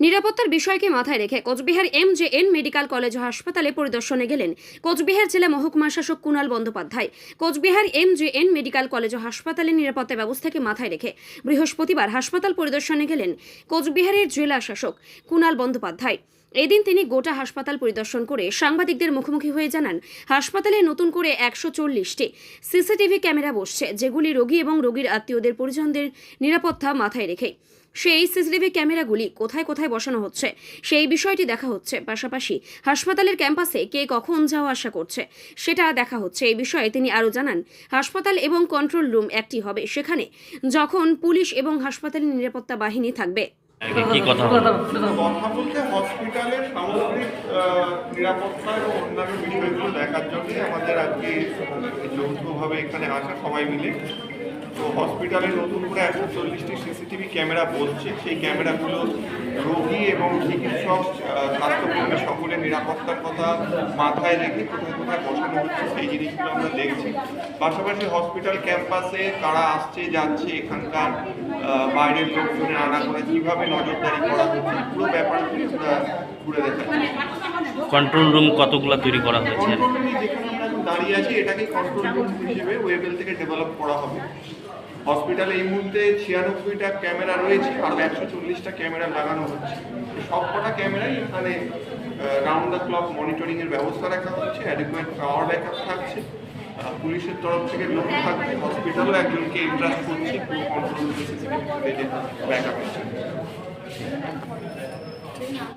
নিরাপত্তার বিষয়কে মাথায় রেখে কোচবিহার MJN মেডিকেল কলেজ ও হাসপাতালে পরিদর্শনে গেলেন কোচবিহার জেলা মহকুমা শাসক Kunal Bandyopadhyay. Cooch Behar MJN medical college ও হাসপাতালের নিরাপত্তা ব্যবস্থাকে মাথায় রেখে বৃহস্পতিবার হাসপাতাল পরিদর্শনে গেলেন কোচবিহারের জেলা শাসক কুণাল বন্দ্যোপাধ্যায়। এদিন তিনি গোটা হাসপাতাল পরিদর্শন করে সাংবাদিকদের মুখোমুখি হয়ে জানান, হাসপাতালে নতুন করে 140টি সিসিটিভি ক্যামেরা বসছে, যেগুলি রোগী এবং রোগীর আত্মীয়দের পরিজনদের নিরাপত্তা মাথায় রেখে সেই সিসিটিভি ক্যামেরাগুলি কোথায় কোথায় বসানো হচ্ছে সেই বিষয়টি দেখা হচ্ছে। পাশাপাশি হাসপাতালের ক্যাম্পাসে কে কখন যাওয়া আসা করছে সেটা দেখা হচ্ছে। এই বিষয়ে তিনি আরও জানান, হাসপাতাল এবং কন্ট্রোল রুম একটি হবে, সেখানে যখন পুলিশ এবং হাসপাতালের নিরাপত্তা বাহিনী থাকবে। কথা বলতে হসপিটালের সামগ্রিক নিরাপত্তা এবং অন্যান্য বিষয়গুলো দেখার জন্য আমাদের আজকে যৌথভাবে এখানে আসা সবাই মিলে। তো হসপিটালে নতুন করে 140টি সিসিটিভি ক্যামেরা বসছে। সেই ক্যামেরাগুলো রোগী এবং চিকিৎসক, স্বাস্থ্যকর্মী সকলের নিরাপত্তার কথা মাথায় রেখে কোথায় কোথায় বসানো হচ্ছে সেই জিনিসগুলো আমরা দেখছি। পাশাপাশি হসপিটাল ক্যাম্পাসে কারা আসছে যাচ্ছে, এখানকার বাইরের লোকজনের আনাগোনা কীভাবে নজরদারি করা হচ্ছে, পুরো ব্যাপারগুলি আমরা ঘুরে দেখাচ্ছি। কন্ট্রোল রুম কতগুলো তৈরি করা হয়েছে? কন্ট্রোল রুম যেখানে আমরা এখন দাঁড়িয়ে আছি এটাকে কন্ট্রোল রুম হিসেবে ওয়েবেল থেকে ডেভেলপ করা হবে। হসপিটালে এই মুহূর্তে 96টা ক্যামেরা রয়েছে, আর 140টা ক্যামেরা লাগানো হচ্ছে। সবকটা ক্যামেরাই এখানে রাউন্ড দ্য ক্লক মনিটরিংয়ের ব্যবস্থা রাখা হচ্ছে, অ্যাডিকুয়েট পাওয়ার ব্যাকআপ থাকছে, পুলিশের তরফ থেকে লোক থাকবে, হসপিটালও একজনকে ইন্টারেস্ট করছে পুরো কন্ট্রোল সিসিটিভি ব্যাকআপের জন্য।